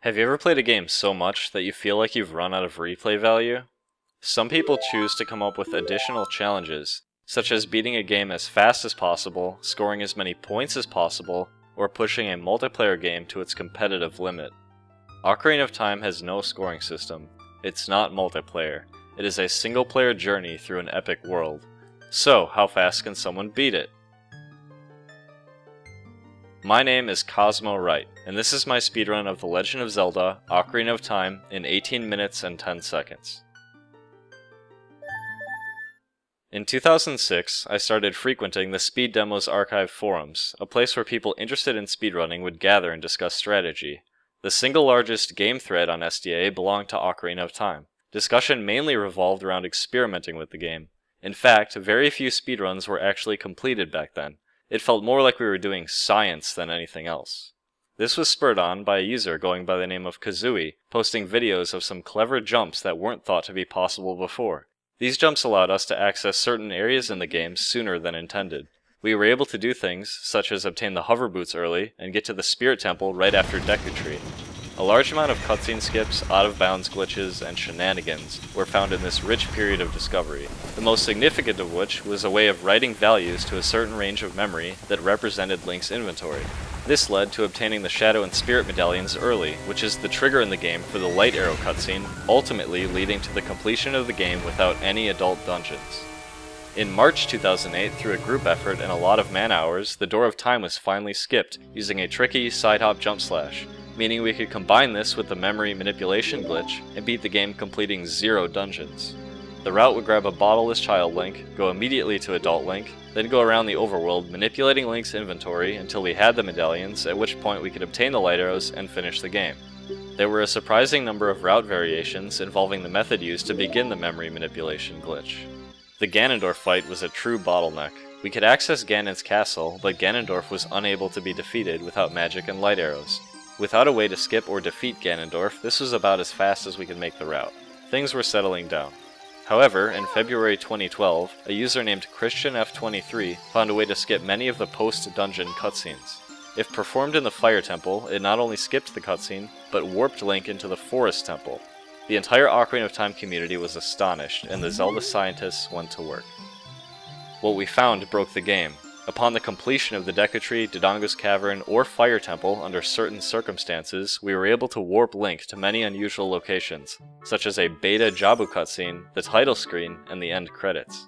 Have you ever played a game so much that you feel like you've run out of replay value? Some people choose to come up with additional challenges, such as beating a game as fast as possible, scoring as many points as possible, or pushing a multiplayer game to its competitive limit. Ocarina of Time has no scoring system. It's not multiplayer. It is a single-player journey through an epic world. So, how fast can someone beat it? My name is Cosmo Wright, and this is my speedrun of The Legend of Zelda: Ocarina of Time in 18 minutes and 10 seconds. In 2006, I started frequenting the Speed Demos Archive forums, a place where people interested in speedrunning would gather and discuss strategy. The single largest game thread on SDA belonged to Ocarina of Time. Discussion mainly revolved around experimenting with the game. In fact, very few speedruns were actually completed back then. It felt more like we were doing science than anything else. This was spurred on by a user going by the name of Kazooie, posting videos of some clever jumps that weren't thought to be possible before. These jumps allowed us to access certain areas in the game sooner than intended. We were able to do things, such as obtain the hover boots early, and get to the Spirit Temple right after Deku Tree. A large amount of cutscene skips, out-of-bounds glitches, and shenanigans were found in this rich period of discovery, the most significant of which was a way of writing values to a certain range of memory that represented Link's inventory. This led to obtaining the Shadow and Spirit medallions early, which is the trigger in the game for the Light Arrow cutscene, ultimately leading to the completion of the game without any adult dungeons. In March 2008, through a group effort and a lot of man-hours, the Door of Time was finally skipped, using a tricky side-hop jump slash, meaning we could combine this with the memory manipulation glitch and beat the game completing 0 dungeons. The route would grab a bottle as Child Link, go immediately to Adult Link, then go around the overworld manipulating Link's inventory until we had the medallions, at which point we could obtain the light arrows and finish the game. There were a surprising number of route variations involving the method used to begin the memory manipulation glitch. The Ganondorf fight was a true bottleneck. We could access Ganon's castle, but Ganondorf was unable to be defeated without magic and light arrows. Without a way to skip or defeat Ganondorf, this was about as fast as we could make the route. Things were settling down. However, in February 2012, a user named ChristianF23 found a way to skip many of the post-dungeon cutscenes. If performed in the Fire Temple, it not only skipped the cutscene, but warped Link into the Forest Temple. The entire Ocarina of Time community was astonished, and the Zelda scientists went to work. What we found broke the game. Upon the completion of the Deku Tree, Dodongo's Cavern, or Fire Temple under certain circumstances, we were able to warp Link to many unusual locations, such as a beta Jabu cutscene, the title screen, and the end credits.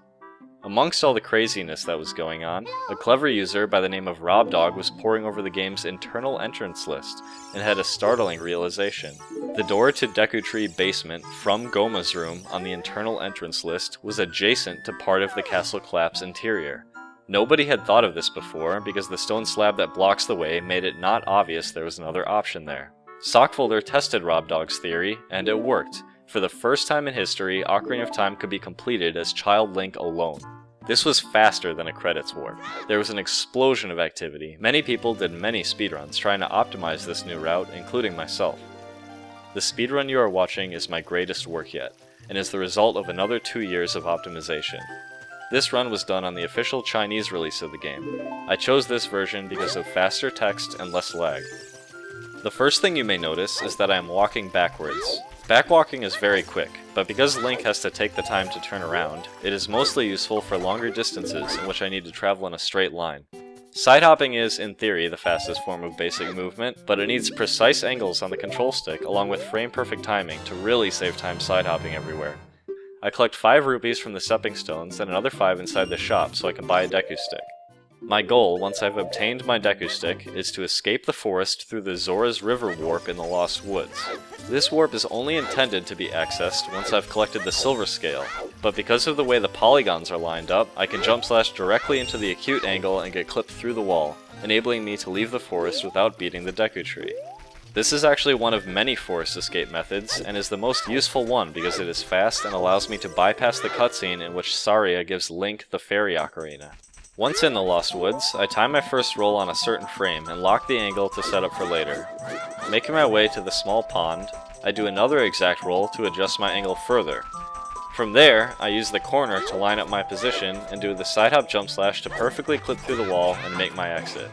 Amongst all the craziness that was going on, a clever user by the name of RobDog was poring over the game's internal entrance list, and had a startling realization. The door to Deku Tree basement from Goma's room on the internal entrance list was adjacent to part of the Castle Collapse interior. Nobody had thought of this before because the stone slab that blocks the way made it not obvious there was another option there. Sockfolder tested RobDog's theory, and it worked. For the first time in history, Ocarina of Time could be completed as Child Link alone. This was faster than a credits warp. There was an explosion of activity. Many people did many speedruns trying to optimize this new route, including myself. The speedrun you are watching is my greatest work yet, and is the result of another 2 years of optimization. This run was done on the official Chinese release of the game. I chose this version because of faster text and less lag. The first thing you may notice is that I am walking backwards. Backwalking is very quick, but because Link has to take the time to turn around, it is mostly useful for longer distances in which I need to travel in a straight line. Side-hopping is, in theory, the fastest form of basic movement, but it needs precise angles on the control stick along with frame-perfect timing to really save time side-hopping everywhere. I collect 5 rupees from the stepping stones and another 5 inside the shop so I can buy a Deku Stick. My goal, once I've obtained my Deku Stick, is to escape the forest through the Zora's River warp in the Lost Woods. This warp is only intended to be accessed once I've collected the Silver Scale, but because of the way the polygons are lined up, I can jump slash directly into the acute angle and get clipped through the wall, enabling me to leave the forest without beating the Deku Tree. This is actually one of many forest escape methods, and is the most useful one because it is fast and allows me to bypass the cutscene in which Saria gives Link the Fairy Ocarina. Once in the Lost Woods, I time my first roll on a certain frame and lock the angle to set up for later. Making my way to the small pond, I do another exact roll to adjust my angle further. From there, I use the corner to line up my position and do the side hop jump slash to perfectly clip through the wall and make my exit.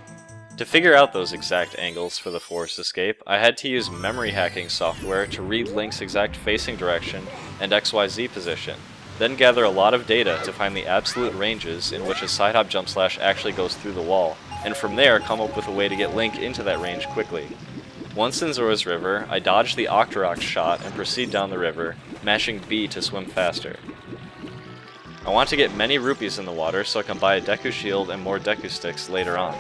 To figure out those exact angles for the forest escape, I had to use memory hacking software to read Link's exact facing direction and XYZ position, then gather a lot of data to find the absolute ranges in which a side hop jump slash actually goes through the wall, and from there come up with a way to get Link into that range quickly. Once in Zora's River, I dodge the Octorok shot and proceed down the river, mashing B to swim faster. I want to get many rupees in the water so I can buy a Deku Shield and more Deku Sticks later on.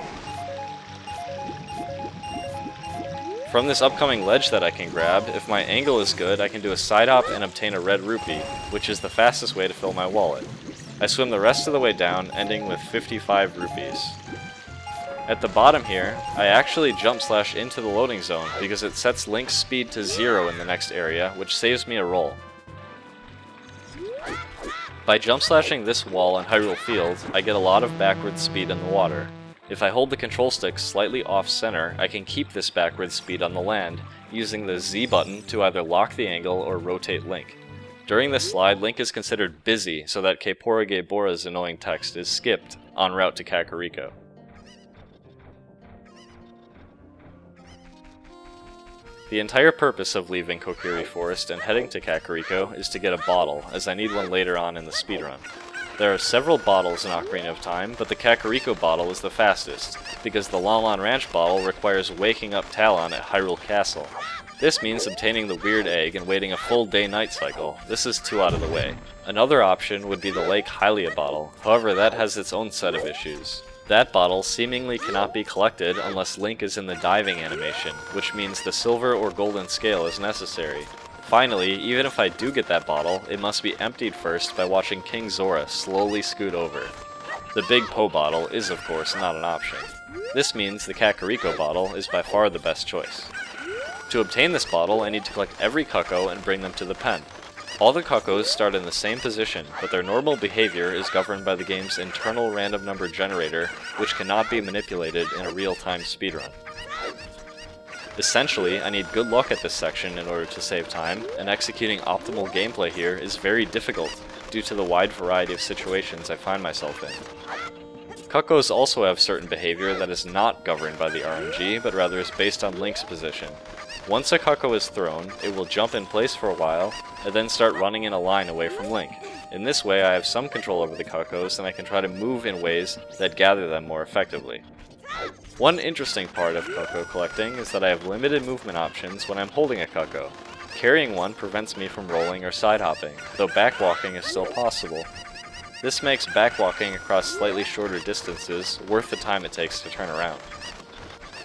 From this upcoming ledge that I can grab, if my angle is good, I can do a side hop and obtain a red rupee, which is the fastest way to fill my wallet. I swim the rest of the way down, ending with 55 rupees. At the bottom here, I actually jump slash into the loading zone because it sets Link's speed to 0 in the next area, which saves me a roll. By jump slashing this wall in Hyrule Field, I get a lot of backward speed in the water. If I hold the control stick slightly off-center, I can keep this backward speed on the land, using the Z button to either lock the angle or rotate Link. During this slide, Link is considered busy so that Keiporage Bora's annoying text is skipped en route to Kakariko. The entire purpose of leaving Kokiri Forest and heading to Kakariko is to get a bottle, as I need one later on in the speedrun. There are several bottles in Ocarina of Time, but the Kakariko bottle is the fastest, because the Lon Lon Ranch bottle requires waking up Talon at Hyrule Castle. This means obtaining the weird egg and waiting a full day-night cycle. This is too out of the way. Another option would be the Lake Hylia bottle, however that has its own set of issues. That bottle seemingly cannot be collected unless Link is in the diving animation, which means the silver or golden scale is necessary. Finally, even if I do get that bottle, it must be emptied first by watching King Zora slowly scoot over. The Big Po bottle is of course not an option. This means the Kakariko bottle is by far the best choice. To obtain this bottle, I need to collect every Cucco and bring them to the pen. All the Cuccos start in the same position, but their normal behavior is governed by the game's internal random number generator, which cannot be manipulated in a real-time speedrun. Essentially, I need good luck at this section in order to save time, and executing optimal gameplay here is very difficult due to the wide variety of situations I find myself in. Cuccos also have certain behavior that is not governed by the RNG, but rather is based on Link's position. Once a Cucco is thrown, it will jump in place for a while, and then start running in a line away from Link. In this way, I have some control over the Cuccos, and I can try to move in ways that gather them more effectively. One interesting part of Cucco collecting is that I have limited movement options when I'm holding a Cucco. Carrying one prevents me from rolling or side hopping, though backwalking is still possible. This makes backwalking across slightly shorter distances worth the time it takes to turn around.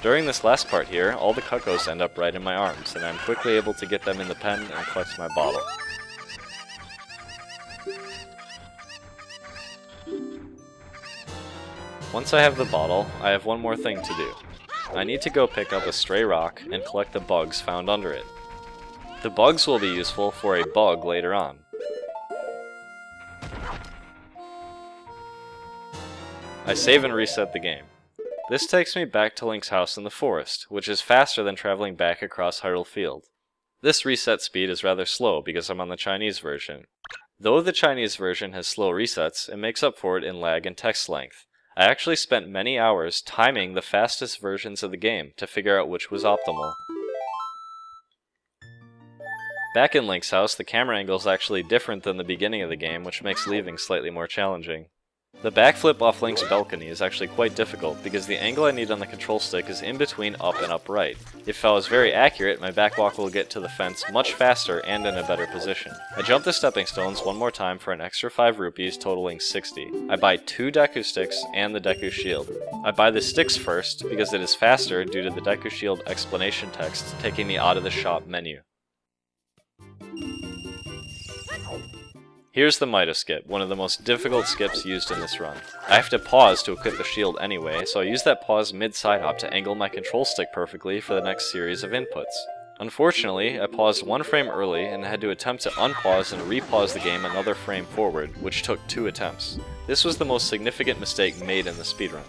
During this last part here, all the Cuccos end up right in my arms, and I'm quickly able to get them in the pen and collect my bottle. Once I have the bottle, I have one more thing to do. I need to go pick up a stray rock and collect the bugs found under it. The bugs will be useful for a bug later on. I save and reset the game. This takes me back to Link's house in the forest, which is faster than traveling back across Hyrule Field. This reset speed is rather slow because I'm on the Chinese version. Though the Chinese version has slow resets, it makes up for it in lag and text length. I actually spent many hours timing the fastest versions of the game to figure out which was optimal. Back in Link's house, the camera angle is actually different than the beginning of the game, which makes leaving slightly more challenging. The backflip off Link's balcony is actually quite difficult because the angle I need on the control stick is in between up and upright. If I was very accurate, my backwalk will get to the fence much faster and in a better position. I jump the stepping stones one more time for an extra 5 rupees totaling 60. I buy 2 Deku Sticks and the Deku Shield. I buy the sticks first because it is faster due to the Deku Shield explanation text taking me out of the shop menu. Here's the Mido skip, one of the most difficult skips used in this run. I have to pause to equip the shield anyway, so I use that pause mid-side hop to angle my control stick perfectly for the next series of inputs. Unfortunately, I paused 1 frame early and had to attempt to unpause and repause the game another frame forward, which took 2 attempts. This was the most significant mistake made in the speedrun.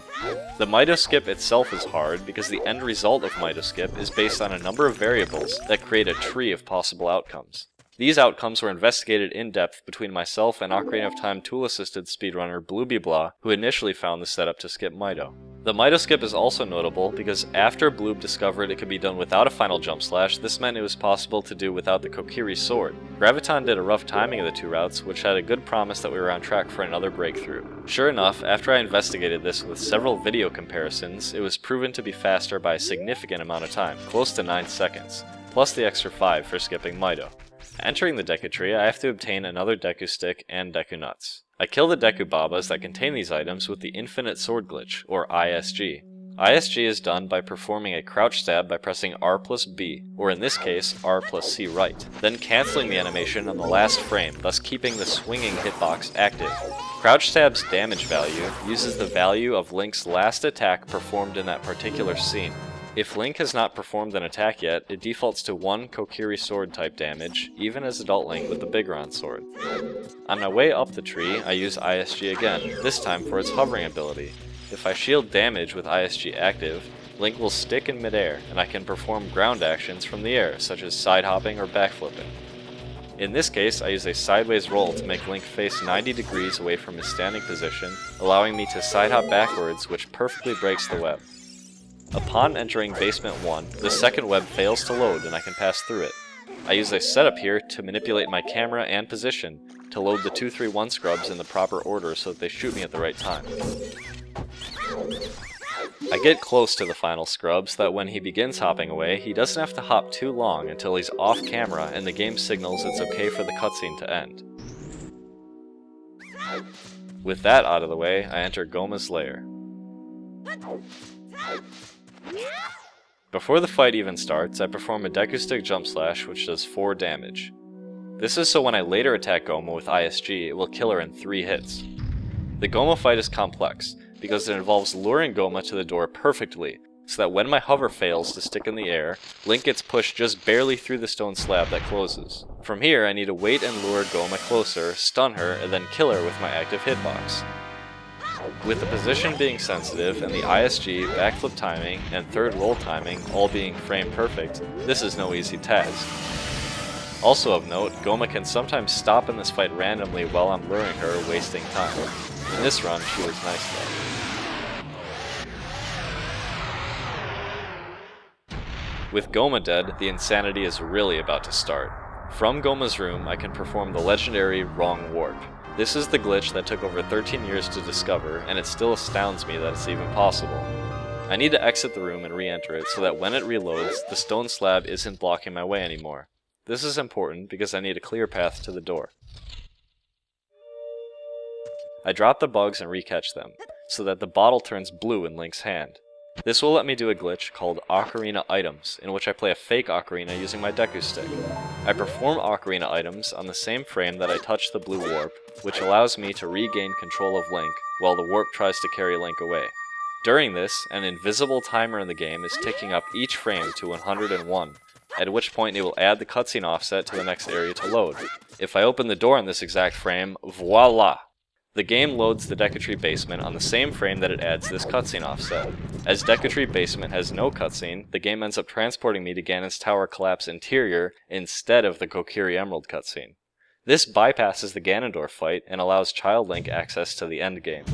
The Mido skip itself is hard because the end result of Mido skip is based on a number of variables that create a tree of possible outcomes. These outcomes were investigated in depth between myself and Ocarina of Time tool-assisted speedrunner Bluebee Blah, who initially found the setup to skip Mido. The Mito skip is also notable because after Bloob discovered it could be done without a final jump slash, this meant it was possible to do without the Kokiri sword. Graviton did a rough timing of the two routes, which had a good promise that we were on track for another breakthrough. Sure enough, after I investigated this with several video comparisons, it was proven to be faster by a significant amount of time, close to 9 seconds, plus the extra 5 for skipping Mito. Entering the Deku Tree, I have to obtain another Deku Stick and Deku Nuts. I kill the Deku Babas that contain these items with the Infinite Sword Glitch, or ISG. ISG is done by performing a crouch stab by pressing R plus B, or in this case, R plus C right, then cancelling the animation on the last frame, thus keeping the swinging hitbox active. Crouch stab's damage value uses the value of Link's last attack performed in that particular scene. If Link has not performed an attack yet, it defaults to 1 Kokiri sword type damage, even as adult Link with the Bigron sword. On my way up the tree, I use ISG again, this time for its hovering ability. If I shield damage with ISG active, Link will stick in midair, and I can perform ground actions from the air, such as side hopping or backflipping. In this case, I use a sideways roll to make Link face 90 degrees away from his standing position, allowing me to side hop backwards, which perfectly breaks the web. Upon entering Basement 1, the second web fails to load and I can pass through it. I use a setup here to manipulate my camera and position to load the 2-3-1 scrubs in the proper order so that they shoot me at the right time. I get close to the final scrub so that when he begins hopping away, he doesn't have to hop too long until he's off camera and the game signals it's okay for the cutscene to end. With that out of the way, I enter Goma's lair. Before the fight even starts, I perform a Deku Stick Jump Slash which does 4 damage. This is so when I later attack Goma with ISG, it will kill her in 3 hits. The Goma fight is complex, because it involves luring Goma to the door perfectly, so that when my hover fails to stick in the air, Link gets pushed just barely through the stone slab that closes. From here, I need to wait and lure Goma closer, stun her, and then kill her with my active hitbox. With the position being sensitive, and the ISG, backflip timing, and third roll timing all being frame perfect, this is no easy task. Also of note, Goma can sometimes stop in this fight randomly while I'm luring her, wasting time. In this run, she was nice though. With Goma dead, the insanity is really about to start. From Goma's room, I can perform the legendary Wrong Warp. This is the glitch that took over 13 years to discover, and it still astounds me that it's even possible. I need to exit the room and re-enter it so that when it reloads, the stone slab isn't blocking my way anymore. This is important because I need a clear path to the door. I drop the bugs and re-catch them, so that the bottle turns blue in Link's hand. This will let me do a glitch called Ocarina Items, in which I play a fake ocarina using my Deku Stick. I perform ocarina items on the same frame that I touch the blue warp, which allows me to regain control of Link, while the warp tries to carry Link away. During this, an invisible timer in the game is ticking up each frame to 101, at which point it will add the cutscene offset to the next area to load. If I open the door in this exact frame, voila! The game loads the Deku Tree Basement on the same frame that it adds this cutscene offset. As Deku Tree Basement has no cutscene, the game ends up transporting me to Ganon's Tower Collapse interior instead of the Kokiri Emerald cutscene. This bypasses the Ganondorf fight and allows Child Link access to the endgame.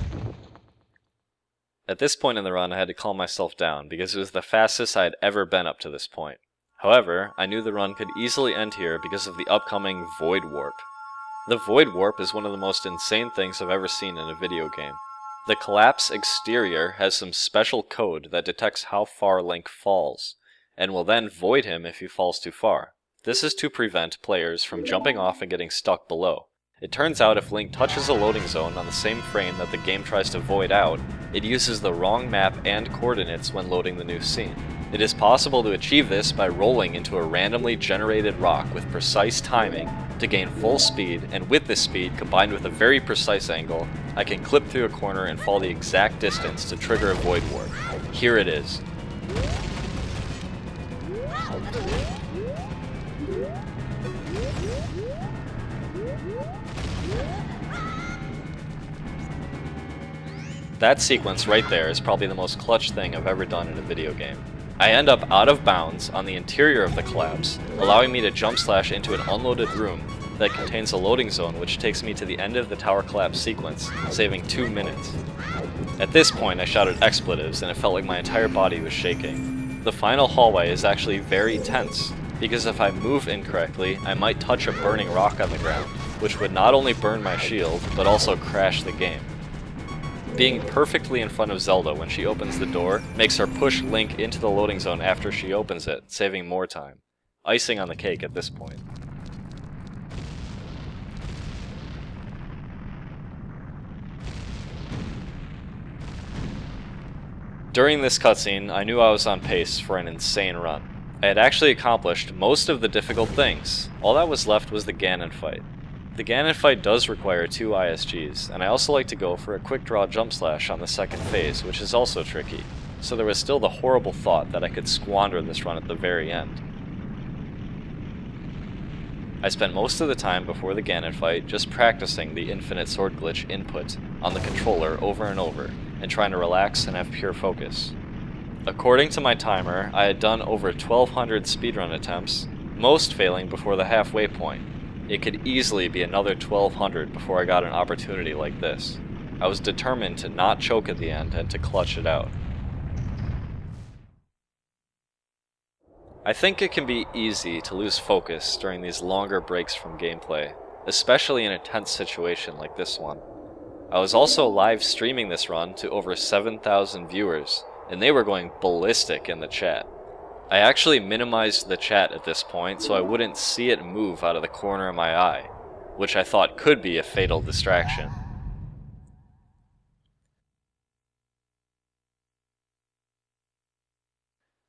At this point in the run, I had to calm myself down because it was the fastest I had ever been up to this point. However, I knew the run could easily end here because of the upcoming Void Warp. The Void Warp is one of the most insane things I've ever seen in a video game. The Collapse exterior has some special code that detects how far Link falls, and will then void him if he falls too far. This is to prevent players from jumping off and getting stuck below. It turns out if Link touches a loading zone on the same frame that the game tries to void out, it uses the wrong map and coordinates when loading the new scene. It is possible to achieve this by rolling into a randomly generated rock with precise timing to gain full speed, and with this speed, combined with a very precise angle, I can clip through a corner and fall the exact distance to trigger a Void Warp. Here it is. That sequence right there is probably the most clutch thing I've ever done in a video game. I end up out of bounds on the interior of the collapse, allowing me to jump slash into an unloaded room that contains a loading zone which takes me to the end of the tower collapse sequence, saving 2 minutes. At this point I shouted expletives and it felt like my entire body was shaking. The final hallway is actually very tense, because if I move incorrectly, I might touch a burning rock on the ground, which would not only burn my shield, but also crash the game. Being perfectly in front of Zelda when she opens the door makes her push Link into the loading zone after she opens it, saving more time. Icing on the cake at this point. During this cutscene, I knew I was on pace for an insane run. I had actually accomplished most of the difficult things. All that was left was the Ganon fight. The Ganon fight does require 2 ISGs, and I also like to go for a quick draw jump slash on the second phase, which is also tricky. So there was still the horrible thought that I could squander this run at the very end. I spent most of the time before the Ganon fight just practicing the infinite sword glitch input on the controller over and over, and trying to relax and have pure focus. According to my timer, I had done over 1,200 speedrun attempts, most failing before the halfway point. It could easily be another 1,200 before I got an opportunity like this. I was determined to not choke at the end and to clutch it out. I think it can be easy to lose focus during these longer breaks from gameplay, especially in a tense situation like this one. I was also live streaming this run to over 7,000 viewers, and they were going ballistic in the chat. I actually minimized the chat at this point so I wouldn't see it move out of the corner of my eye, which I thought could be a fatal distraction.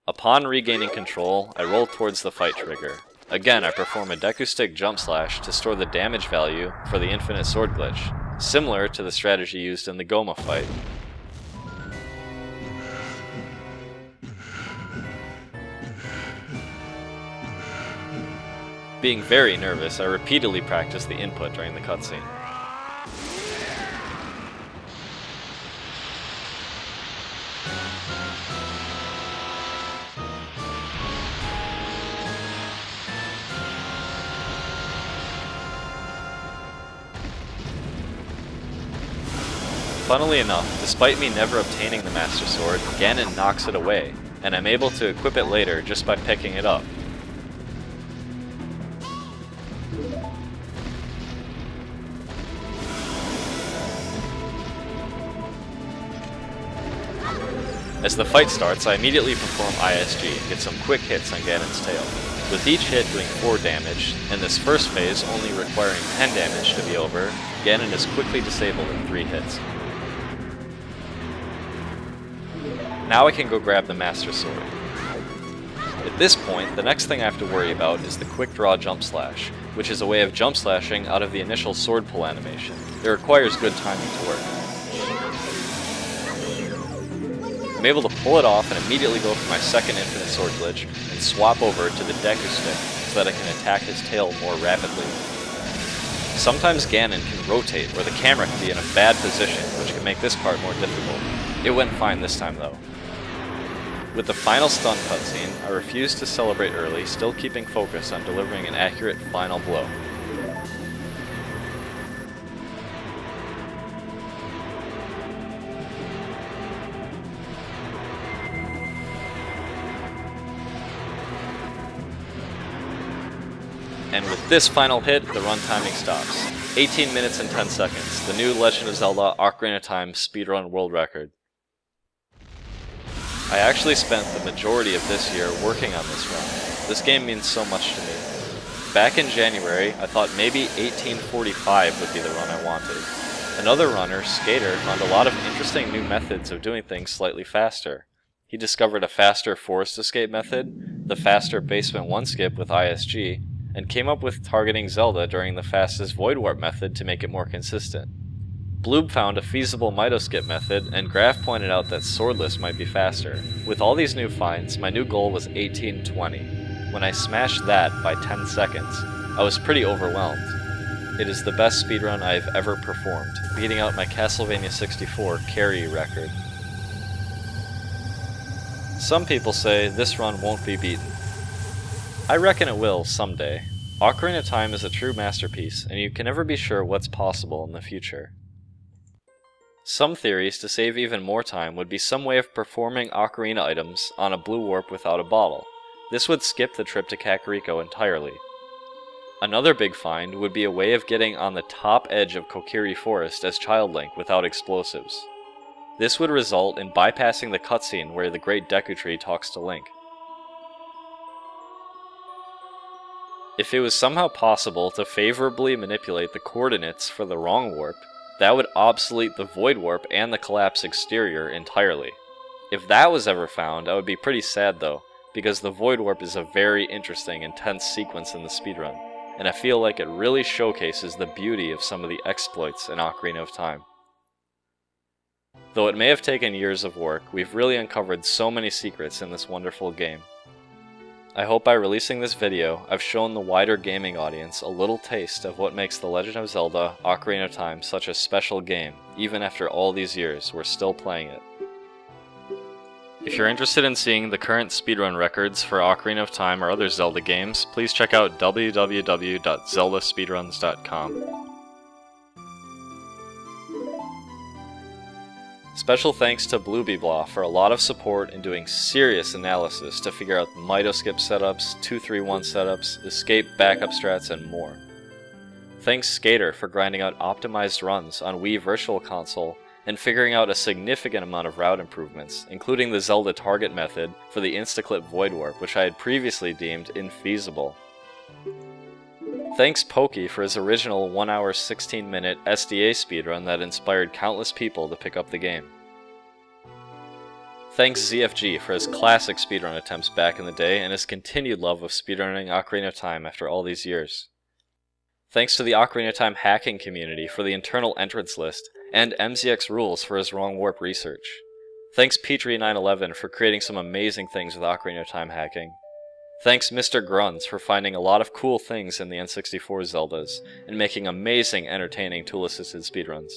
Upon regaining control, I roll towards the fight trigger. Again, I perform a Deku Stick jump slash to store the damage value for the infinite sword glitch, similar to the strategy used in the Goma fight. Being very nervous, I repeatedly practiced the input during the cutscene. Funnily enough, despite me never obtaining the Master Sword, Ganon knocks it away, and I'm able to equip it later just by picking it up. As the fight starts, I immediately perform ISG and get some quick hits on Ganon's tail, with each hit doing 4 damage, and this first phase only requiring 10 damage to be over. Ganon is quickly disabled in 3 hits. Now I can go grab the Master Sword. At this point, the next thing I have to worry about is the quick draw jump slash, which is a way of jump slashing out of the initial sword pull animation. It requires good timing to work. I'm able to pull it off and immediately go for my second infinite sword glitch and swap over to the Deku Stick so that I can attack his tail more rapidly. Sometimes Ganon can rotate or the camera can be in a bad position, which can make this part more difficult. It went fine this time though. With the final stun cutscene, I refused to celebrate early, still keeping focus on delivering an accurate final blow. And with this final hit, the run timing stops. 18 minutes and 10 seconds, the new Legend of Zelda Ocarina of Time speedrun world record. I actually spent the majority of this year working on this run. This game means so much to me. Back in January, I thought maybe 1845 would be the run I wanted. Another runner, Skater, found a lot of interesting new methods of doing things slightly faster. He discovered a faster forest escape method, the faster basement 1 skip with ISG, and came up with targeting Zelda during the fastest Void Warp method to make it more consistent. Bloob found a feasible Mito-skip method, and Graf pointed out that swordless might be faster. With all these new finds, my new goal was 1820. When I smashed that by 10 seconds, I was pretty overwhelmed. It is the best speedrun I have ever performed, beating out my Castlevania 64 carry record. Some people say this run won't be beaten. I reckon it will someday. Ocarina of Time is a true masterpiece, and you can never be sure what's possible in the future. Some theories to save even more time would be some way of performing Ocarina items on a blue warp without a bottle. This would skip the trip to Kakariko entirely. Another big find would be a way of getting on the top edge of Kokiri Forest as Child Link without explosives. This would result in bypassing the cutscene where the Great Deku Tree talks to Link. If it was somehow possible to favorably manipulate the coordinates for the wrong warp, that would obsolete the Void Warp and the Collapse exterior entirely. If that was ever found, I would be pretty sad though, because the Void Warp is a very interesting and tense sequence in the speedrun, and I feel like it really showcases the beauty of some of the exploits in Ocarina of Time. Though it may have taken years of work, we've really uncovered so many secrets in this wonderful game. I hope by releasing this video, I've shown the wider gaming audience a little taste of what makes The Legend of Zelda Ocarina of Time such a special game. Even after all these years, we're still playing it. If you're interested in seeing the current speedrun records for Ocarina of Time or other Zelda games, please check out www.zeldaspeedruns.com. Special thanks to Bluebiblah for a lot of support in doing serious analysis to figure out Mitoskip setups, 231 setups, escape backup strats, and more. Thanks Skater for grinding out optimized runs on Wii Virtual Console and figuring out a significant amount of route improvements, including the Zelda target method for the Instaclip Void Warp, which I had previously deemed infeasible. Thanks Pokey for his original 1 hour 16 minute SDA speedrun that inspired countless people to pick up the game. Thanks ZFG for his classic speedrun attempts back in the day and his continued love of speedrunning Ocarina of Time after all these years. Thanks to the Ocarina of Time hacking community for the internal entrance list, and MZX Rules for his wrong warp research. Thanks Petrie911 for creating some amazing things with Ocarina of Time hacking. Thanks Mr. Gruns for finding a lot of cool things in the N64 Zeldas, and making amazing entertaining tool-assisted speedruns.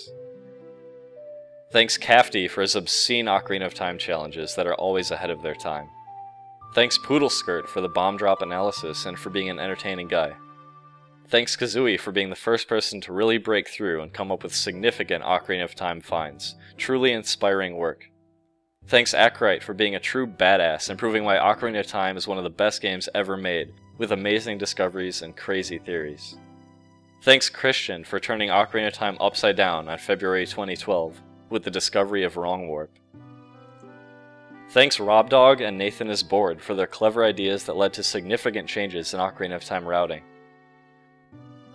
Thanks Cafty for his obscene Ocarina of Time challenges that are always ahead of their time. Thanks Poodleskirt for the bomb drop analysis and for being an entertaining guy. Thanks Kazooie for being the first person to really break through and come up with significant Ocarina of Time finds. Truly inspiring work. Thanks Acrite for being a true badass and proving why Ocarina of Time is one of the best games ever made, with amazing discoveries and crazy theories. Thanks Christian for turning Ocarina of Time upside down on February 2012, with the discovery of Wrong Warp. Thanks Robdog and Nathan is Bored for their clever ideas that led to significant changes in Ocarina of Time routing.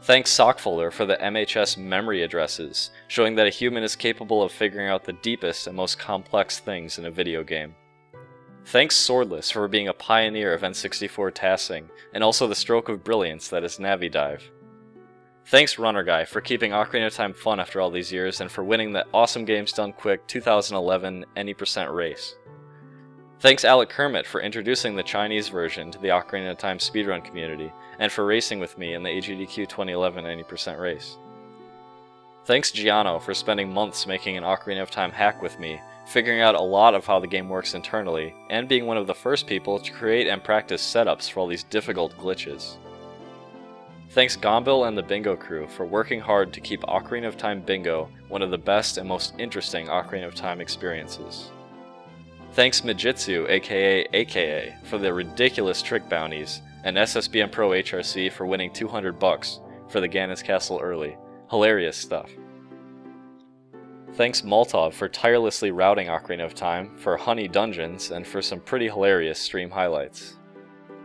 Thanks Sockfolder for the MHS memory addresses, showing that a human is capable of figuring out the deepest and most complex things in a video game. Thanks Swordless for being a pioneer of N64 tasking, and also the stroke of brilliance that is Navidive. Thanks Runner Guy for keeping Ocarina of Time fun after all these years, and for winning the Awesome Games Done Quick 2011 Any% race. Thanks Alec Kermit for introducing the Chinese version to the Ocarina of Time speedrun community, and for racing with me in the AGDQ 2011 Any% race. Thanks Giano for spending months making an Ocarina of Time hack with me, figuring out a lot of how the game works internally, and being one of the first people to create and practice setups for all these difficult glitches. Thanks Gombil and the Bingo crew for working hard to keep Ocarina of Time Bingo one of the best and most interesting Ocarina of Time experiences. Thanks Mijitsu aka for the ridiculous trick bounties, and SSBM Pro HRC for winning $200 for the Ganon's Castle early. Hilarious stuff. Thanks Maltov for tirelessly routing Ocarina of Time, for Honey Dungeons, and for some pretty hilarious stream highlights.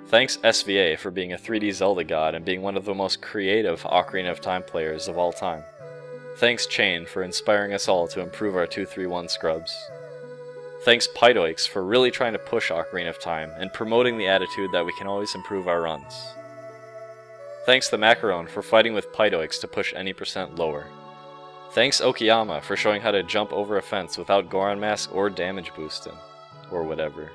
Thanks SVA for being a 3D Zelda god and being one of the most creative Ocarina of Time players of all time. Thanks Chain for inspiring us all to improve our 231 scrubs. Thanks Pydoix for really trying to push Ocarina of Time and promoting the attitude that we can always improve our runs. Thanks the Macaron for fighting with Pydoix to push Any% lower. Thanks Okiyama for showing how to jump over a fence without Goron Mask or damage boosting, or whatever.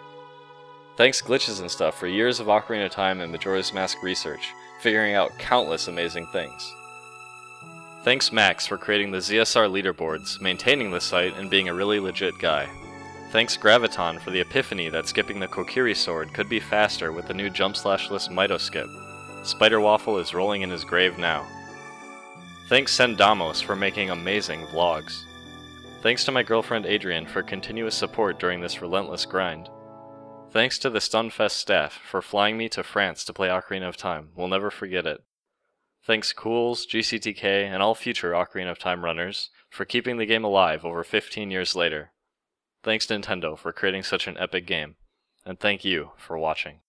Thanks Glitches and Stuff for years of Ocarina of Time and Majora's Mask research, figuring out countless amazing things. Thanks Max for creating the ZSR leaderboards, maintaining the site, and being a really legit guy. Thanks Graviton for the epiphany that skipping the Kokiri sword could be faster with the new jump/less Mitoskip. Spider Waffle is rolling in his grave now. Thanks Sendamos for making amazing vlogs. Thanks to my girlfriend Adrian for continuous support during this relentless grind. Thanks to the Stunfest staff for flying me to France to play Ocarina of Time. We'll never forget it. Thanks Cools, GCTK, and all future Ocarina of Time runners for keeping the game alive over 15 years later. Thanks Nintendo for creating such an epic game. And thank you for watching.